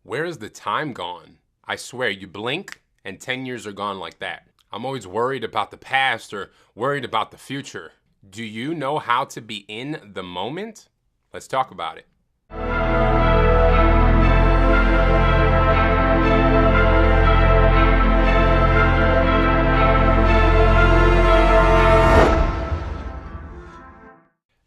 Where is the time gone? I swear, you blink and 10 years are gone like that. I'm always worried about the past or worried about the future. Do you know how to be in the moment? Let's talk about it.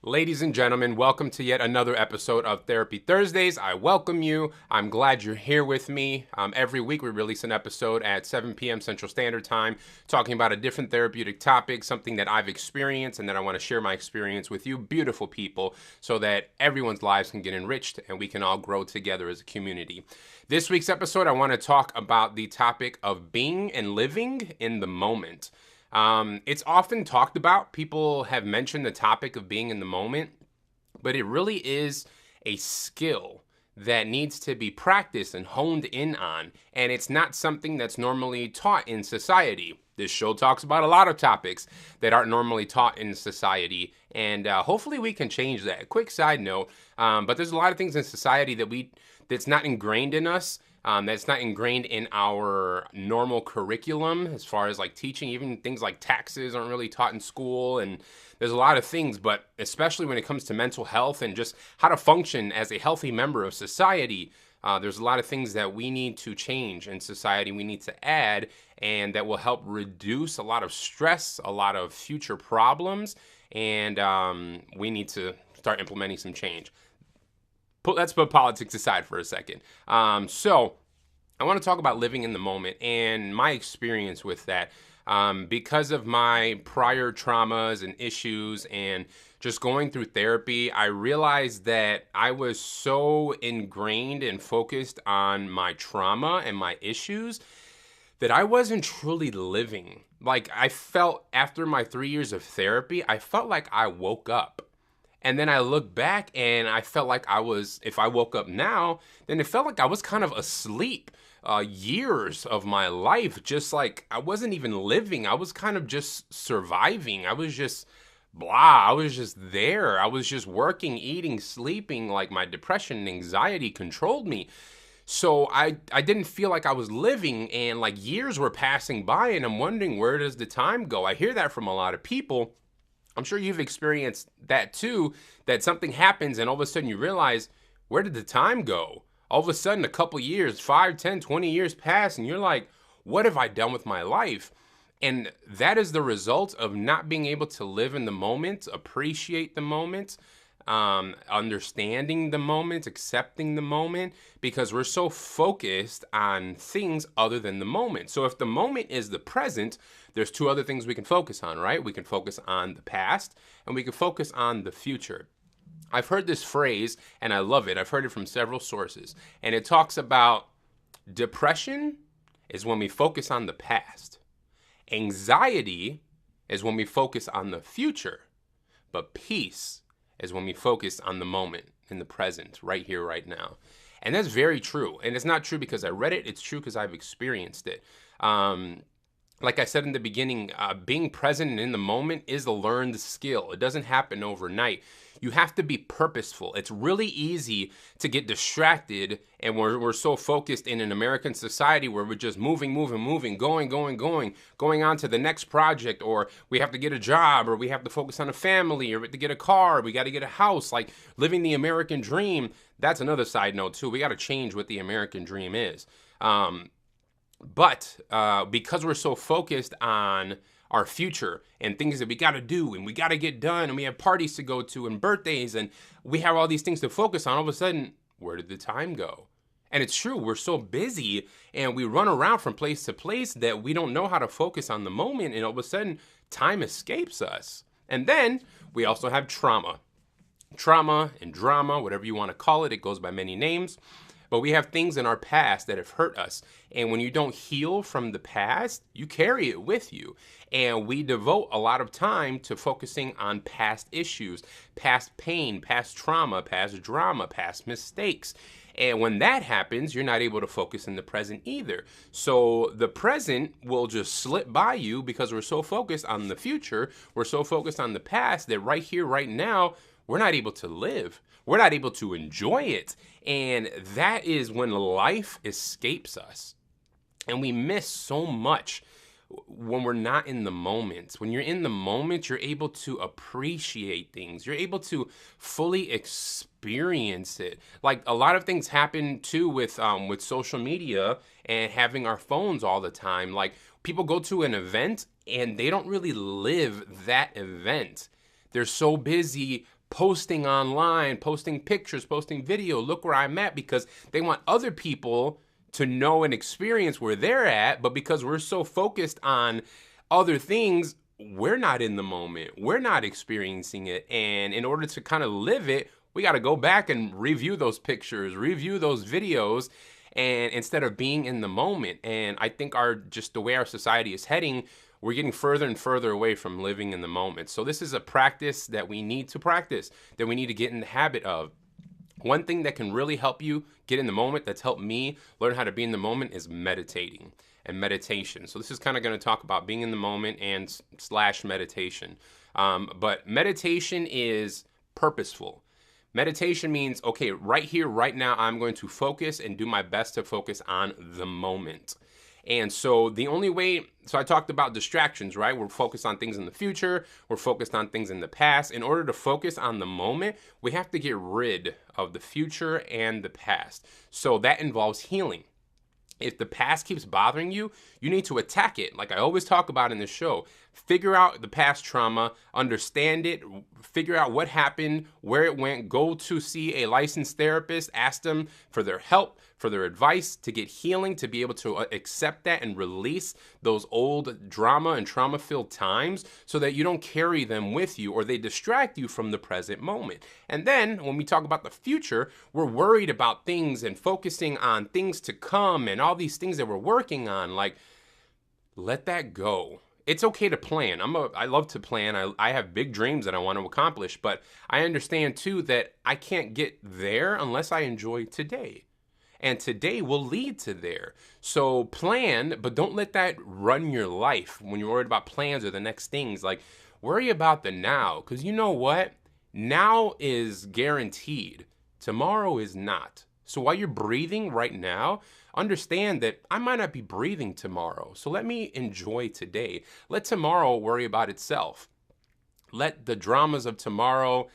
Ladies and gentlemen, welcome to yet another episode of Therapy Thursdays. I welcome you. I'm glad you're here with me. Every week we release an episode at 7 p.m. Central Standard Time talking about a different therapeutic topic, something that I've experienced and that I want to share my experience with you beautiful people so that everyone's lives can get enriched and we can all grow together as a community. This week's episode, I want to talk about the topic of being and living in the moment. It's often talked about. People have mentioned the topic of being in the moment, but it really is a skill that needs to be practiced and honed in on, and it's not something that's normally taught in society. This show talks about a lot of topics that aren't normally taught in society, and hopefully we can change that. Quick side note, but there's a lot of things in society that's not ingrained in us. That's not ingrained in our normal curriculum as far as like teaching. Even things like taxes aren't really taught in school, and there's a lot of things, but especially when it comes to mental health and just how to function as a healthy member of society, there's a lot of things that we need to change in society, we need to add, and that will help reduce a lot of stress, a lot of future problems, and we need to start implementing some change. Let's put politics aside for a second. So I want to talk about living in the moment and my experience with that. Because of my prior traumas and issues and just going through therapy, I realized that I was so ingrained and focused on my trauma and my issues that I wasn't truly living. Like I felt after my 3 years of therapy, I felt like I woke up. And then I look back and I felt like if I woke up now, then it felt like I was kind of asleep years of my life. Just like I wasn't even living. I was kind of just surviving. I was just blah. I was just there. I was just working, eating, sleeping. Like my depression and anxiety controlled me. So I didn't feel like I was living, and like years were passing by and I'm wondering, where does the time go? I hear that from a lot of people. I'm sure you've experienced that too, that something happens and all of a sudden you realize, where did the time go? All of a sudden, a couple years, 5, 10, 20 years pass and you're like, what have I done with my life? And that is the result of not being able to live in the moment, appreciate the moment, understanding the moment, accepting the moment, because we're so focused on things other than the moment. So if the moment is the present, there's two other things we can focus on, right? We can focus on the past and we can focus on the future. I've heard this phrase and I love it. I've heard it from several sources, and it talks about depression is when we focus on the past. Anxiety is when we focus on the future, but peace is when we focus on the moment, in the present, right here, right now. And that's very true. And it's not true because I read it. It's true because I've experienced it. Like I said in the beginning, being present and in the moment is a learned skill. It doesn't happen overnight. You have to be purposeful. It's really easy to get distracted, and we're so focused in an American society where we're just moving, going on to the next project, or we have to get a job, or we have to focus on a family, or we have to get a car, or we got to get a house, like living the American dream. That's another side note too. We got to change what the American dream is. But because we're so focused on our future and things that we got to do and we got to get done and we have parties to go to and birthdays and we have all these things to focus on, all of a sudden, where did the time go? And it's true, we're so busy and we run around from place to place that we don't know how to focus on the moment, and all of a sudden, time escapes us. And then we also have trauma. Trauma and drama, whatever you want to call it, it goes by many names. But we have things in our past that have hurt us. And when you don't heal from the past, you carry it with you. And we devote a lot of time to focusing on past issues, past pain, past trauma, past drama, past mistakes. And when that happens, you're not able to focus in the present either. So the present will just slip by you because we're so focused on the future, we're so focused on the past that right here, right now, we're not able to live. we're not able to enjoy it. And that is when life escapes us. And we miss so much when we're not in the moment. When you're in the moment, you're able to appreciate things. You're able to fully experience it. Like a lot of things happen too with social media and having our phones all the time. Like people go to an event and they don't really live that event. They're so busy posting online, posting pictures, posting video, look where I'm at, because they want other people to know and experience where they're at. But because we're so focused on other things, we're not in the moment. We're not experiencing it. And in order to kind of live it, we got to go back and review those pictures, review those videos, and instead of being in the moment. And I think just the way our society is heading, we're getting further and further away from living in the moment. So this is a practice that we need to practice, that we need to get in the habit of. One thing that can really help you get in the moment, that's helped me learn how to be in the moment, is meditating and meditation. So this is kind of going to talk about being in the moment and / meditation. But meditation is purposeful. Meditation means, okay, right here, right now, I'm going to focus and do my best to focus on the moment. And so the only way, so I talked about distractions, right? We're focused on things in the future. We're focused on things in the past. In order to focus on the moment, we have to get rid of the future and the past. So that involves healing. If the past keeps bothering you, you need to attack it. Like I always talk about in this show, figure out the past trauma, understand it, figure out what happened, where it went, go to see a licensed therapist, ask them for their help, for their advice, to get healing, to be able to accept that and release those old drama and trauma-filled times so that you don't carry them with you or they distract you from the present moment. And then when we talk about the future, we're worried about things and focusing on things to come and all these things that we're working on. Like, let that go. It's okay to plan. I love to plan. I have big dreams that I want to accomplish, but I understand too that I can't get there unless I enjoy today. And today will lead to there. So plan, but don't let that run your life when you're worried about plans or the next things. Like, worry about the now, because you know what? Now is guaranteed. Tomorrow is not. So while you're breathing right now, understand that I might not be breathing tomorrow. So let me enjoy today. Let tomorrow worry about itself. Let the dramas of tomorrow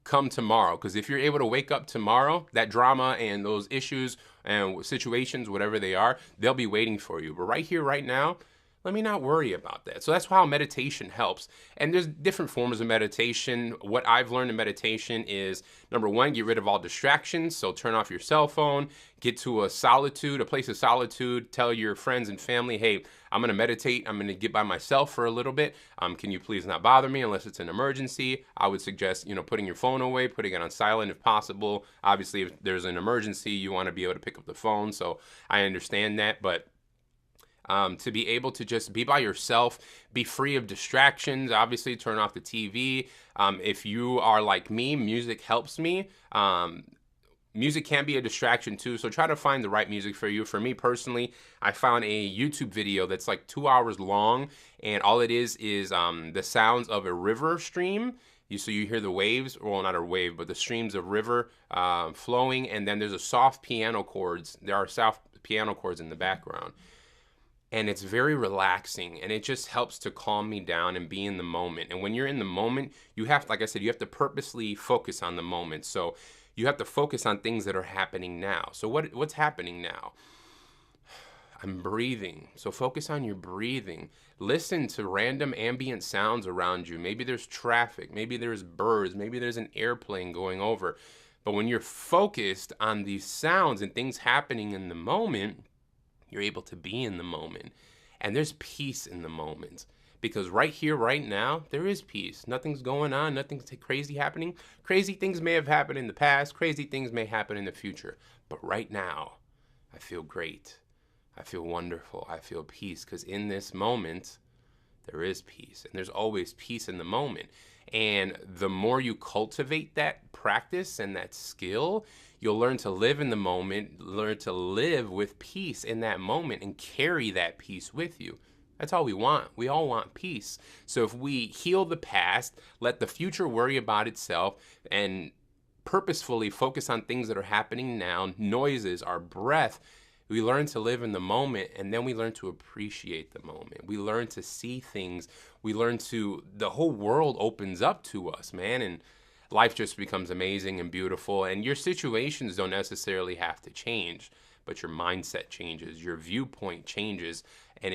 come tomorrow. Because if you're able to wake up tomorrow, that drama and those issues and situations, whatever they are, they'll be waiting for you. But right here, right now, let me not worry about that. So that's how meditation helps. And there's different forms of meditation. What I've learned in meditation is, number one, get rid of all distractions. So turn off your cell phone, get to a place of solitude, tell your friends and family, hey, I'm going to meditate. I'm going to get by myself for a little bit. Can you please not bother me unless it's an emergency? I would suggest, putting your phone away, putting it on silent if possible. Obviously, if there's an emergency, you want to be able to pick up the phone. So I understand that, but to be able to just be by yourself, be free of distractions, obviously turn off the TV. If you are like me, music helps me. Music can be a distraction too, so try to find the right music for you. For me personally, I found a YouTube video that's like 2 hours long, and all it is the sounds of a river stream. So you hear the waves, well, not a wave, but the streams of river flowing, and then there's soft piano chords. There are soft piano chords in the background. And it's very relaxing, and it just helps to calm me down and be in the moment. And when you're in the moment, you have, like I said, you have to purposely focus on the moment. So you have to focus on things that are happening now. So what's happening now? I'm breathing. So focus on your breathing. Listen to random ambient sounds around you. Maybe there's traffic. Maybe there's birds. Maybe there's an airplane going over. But when you're focused on these sounds and things happening in the moment, you're able to be in the moment. And there's peace in the moment. Because right here, right now, there is peace. Nothing's going on. Nothing's crazy happening. Crazy things may have happened in the past. Crazy things may happen in the future. But right now, I feel great. I feel wonderful. I feel peace. Because in this moment, there is peace. And there's always peace in the moment. And the more you cultivate that practice and that skill, you'll learn to live in the moment, learn to live with peace in that moment and carry that peace with you. That's all we want. We all want peace. So if we heal the past, let the future worry about itself, and purposefully focus on things that are happening now, noises, our breath, we learn to live in the moment, and then we learn to appreciate the moment. We learn to see things. We learn to, the whole world opens up to us, man, and life just becomes amazing and beautiful. And your situations don't necessarily have to change, but your mindset changes, your viewpoint changes, and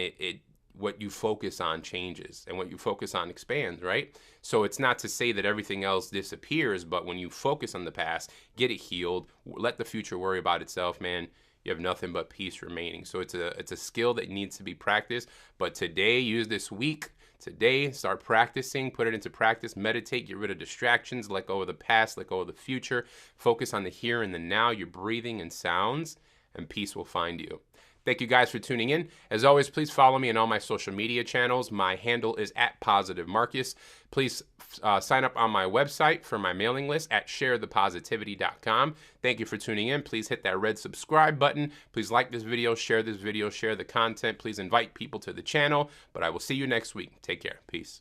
what you focus on changes, and what you focus on expands, right? So it's not to say that everything else disappears, but when you focus on the past, get it healed, let the future worry about itself, man, you have nothing but peace remaining. So it's a skill that needs to be practiced. But today, use this week. Today, start practicing, put it into practice, meditate, get rid of distractions, let go of the past, let go of the future, focus on the here and the now, your breathing and sounds, and peace will find you. Thank you guys for tuning in. As always, please follow me on all my social media channels. My handle is @PositiveMarcus. Please sign up on my website for my mailing list at sharethepositivity.com. Thank you for tuning in. Please hit that red subscribe button. Please like this video, share the content. Please invite people to the channel. But I will see you next week. Take care. Peace.